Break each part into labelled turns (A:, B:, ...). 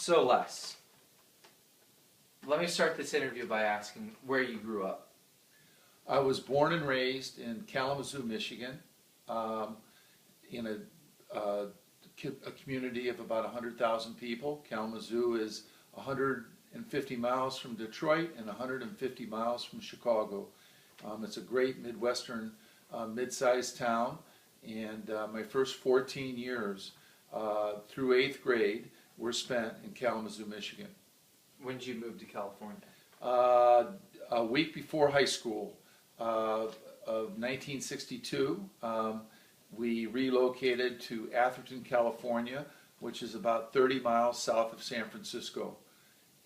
A: So Les, let me start this interview by asking where you grew up.
B: I was born and raised in Kalamazoo, Michigan, um, in a community of about 100,000 people. Kalamazoo is 150 miles from Detroit and 150 miles from Chicago. It's a great Midwestern mid-sized town, and my first 14 years through 8th grade were spent in Kalamazoo, Michigan.
A: When did you move to California?
B: A week before high school of 1962, we relocated to Atherton, California, which is about 30 miles south of San Francisco.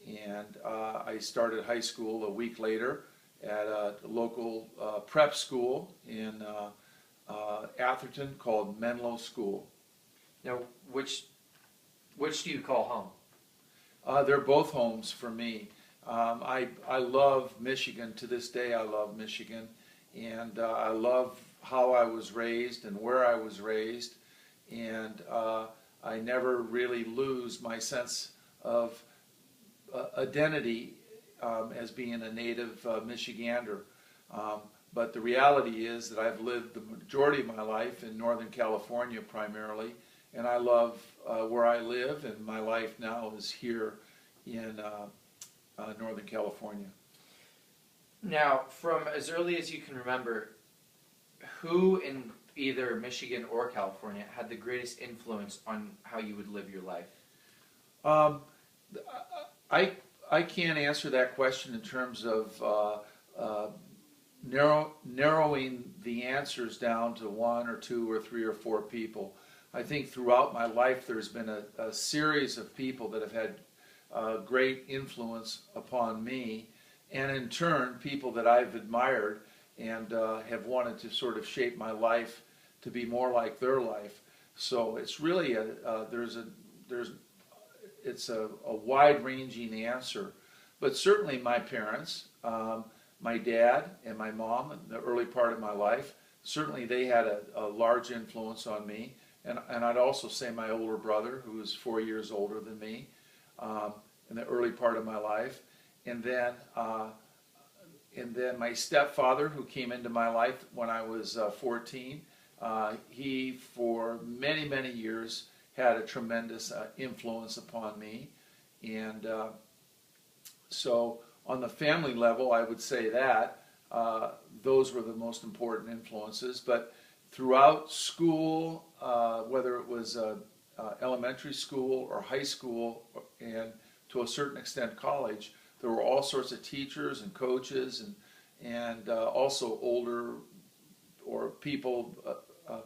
B: And I started high school a week later at a local prep school in Atherton called Menlo School.
A: Now, which do you call home?
B: They're both homes for me. I love Michigan. To this day, I love Michigan. And I love how I was raised and where I was raised. And I never really lose my sense of identity as being a native Michigander. But the reality is that I've lived the majority of my life in Northern California primarily. And I love where I live, and my life now is here in Northern California.
A: Now, from as early as you can remember, who in either Michigan or California had the greatest influence on how you would live your life?
B: Um, I can't answer that question in terms of narrowing the answers down to one or two or three or four people. I think throughout my life there's been a series of people that have had great influence upon me, and in turn people that I've admired and have wanted to sort of shape my life to be more like their life. So it's really it's a wide-ranging answer, but certainly my parents, my dad and my mom in the early part of my life, certainly they had a large influence on me. And I'd also say my older brother, who was 4 years older than me, in the early part of my life, and then my stepfather, who came into my life when I was 14. He, for many, many years, had a tremendous influence upon me, and so on the family level, I would say that those were the most important influences. But throughout school, whether it was elementary school or high school, and to a certain extent college, there were all sorts of teachers and coaches and also older or people,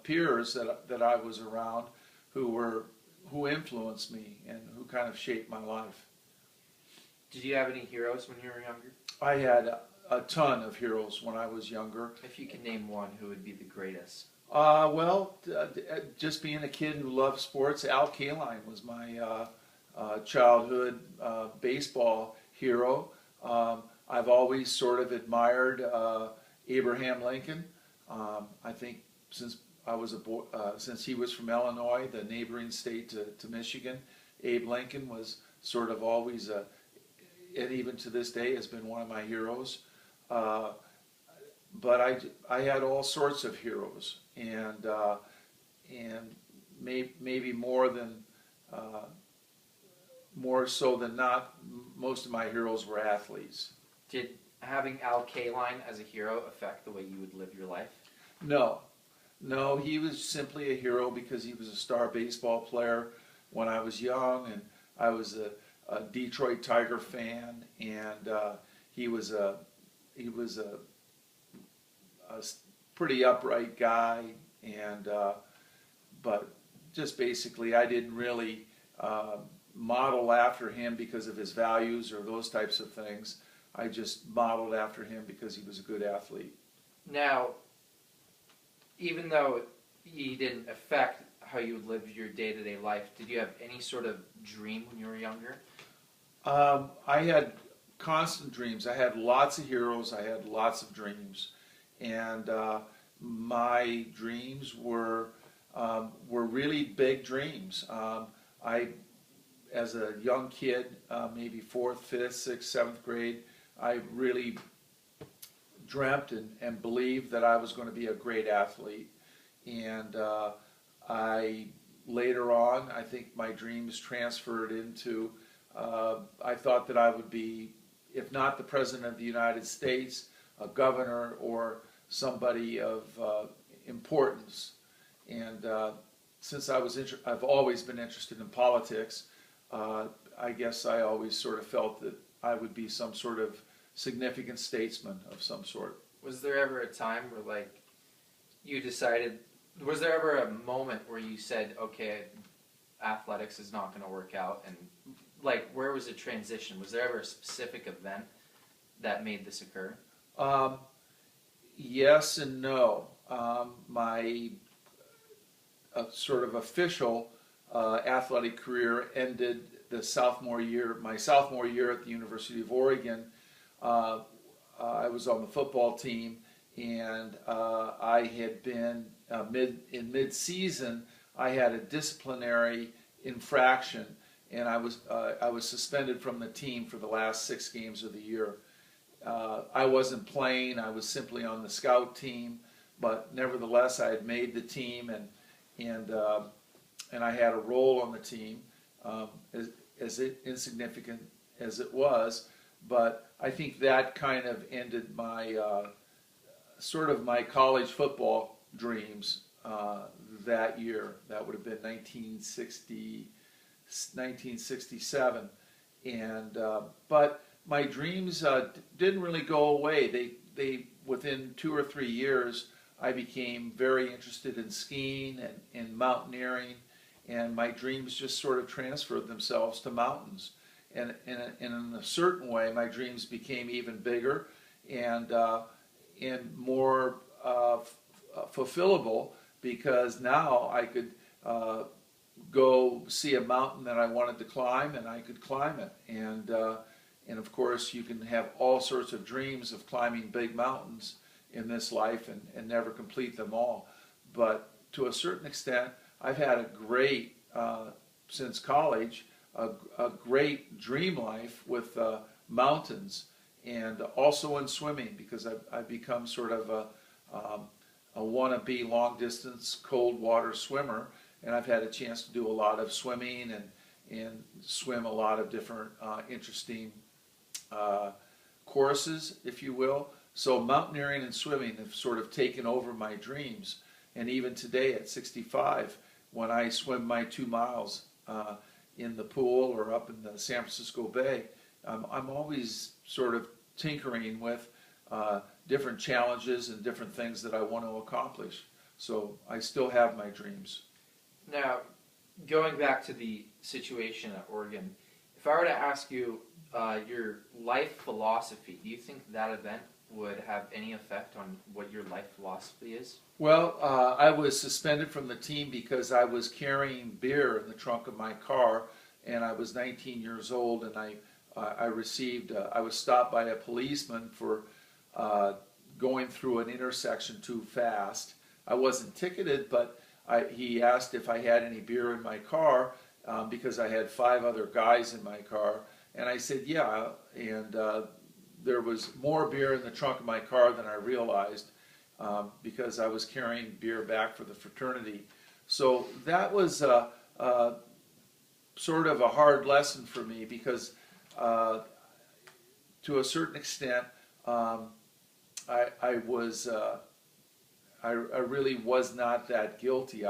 B: peers that I was around who influenced me and who kind of shaped my life.
A: Did you have any heroes when you were younger?
B: I had a ton of heroes when I was younger.
A: If you can name one, who would be the greatest?
B: Just being a kid who loved sports, Al Kaline was my childhood baseball hero. I've always sort of admired Abraham Lincoln. I think since I was a boy, since he was from Illinois, the neighboring state to Michigan, Abe Lincoln was sort of always, and even to this day, has been one of my heroes. But I had all sorts of heroes, and maybe more so than not, most of my heroes were athletes.
A: Did having Al Kaline as a hero affect the way you would live your life?
B: No, he was simply a hero because he was a star baseball player when I was young, and I was a Detroit Tiger fan, and he was a pretty upright guy, and but just basically I didn't really model after him because of his values or those types of things. I just modeled after him because he was a good athlete.
A: Now, even though he didn't affect how you would live your day-to-day life, did you have any sort of dream when you were younger?
B: I had constant dreams. I had lots of heroes. I had lots of dreams, and my dreams were really big dreams. I as a young kid, maybe fourth, fifth, sixth, seventh grade, I really dreamt and believed that I was going to be a great athlete. And I later on, I think my dreams transferred into, I thought that I would be, if not the President of the United States, a governor or somebody of importance. And since I've always been interested in politics, I guess I always sort of felt that I would be some sort of significant statesman of some sort.
A: Was there ever a time where, like, you decided, was there ever a moment where you said, okay, athletics is not going to work out? And, like, where was the transition? Was there ever a specific event that made this occur?
B: Yes and no. My sort of official athletic career ended my sophomore year at the University of Oregon. I was on the football team, and I had been in mid-season. I had a disciplinary infraction, and I was suspended from the team for the last 6 games of the year. I wasn't playing; I was simply on the scout team, but nevertheless, I had made the team, and I had a role on the team, as insignificant as it was. But I think that kind of ended my sort of my college football dreams that year. That would have been 1967, and but my dreams didn't really go away. They within 2 or 3 years, I became very interested in skiing and in mountaineering, and my dreams just sort of transferred themselves to mountains. And in a certain way, my dreams became even bigger and more fulfillable, because now I could go see a mountain that I wanted to climb, and I could climb it. And of course, you can have all sorts of dreams of climbing big mountains in this life and never complete them all. But to a certain extent, I've had a great, since college, a great dream life with mountains, and also in swimming, because I've become sort of a wannabe long-distance cold water swimmer, and I've had a chance to do a lot of swimming and swim a lot of different interesting courses, if you will. So mountaineering and swimming have sort of taken over my dreams. And even today at 65, when I swim my 2 miles in the pool or up in the San Francisco Bay, I'm always sort of tinkering with different challenges and different things that I want to accomplish. So I still have my dreams.
A: Now, going back to the situation at Oregon, if I were to ask you your life philosophy, do you think that event would have any effect on what your life philosophy is?
B: Well, I was suspended from the team because I was carrying beer in the trunk of my car, and I was 19 years old, and I was stopped by a policeman for going through an intersection too fast. I wasn't ticketed, but he asked if I had any beer in my car, because I had 5 other guys in my car, and I said yeah, and there was more beer in the trunk of my car than I realized, because I was carrying beer back for the fraternity. So that was sort of a hard lesson for me, because to a certain extent, I really was not that guilty.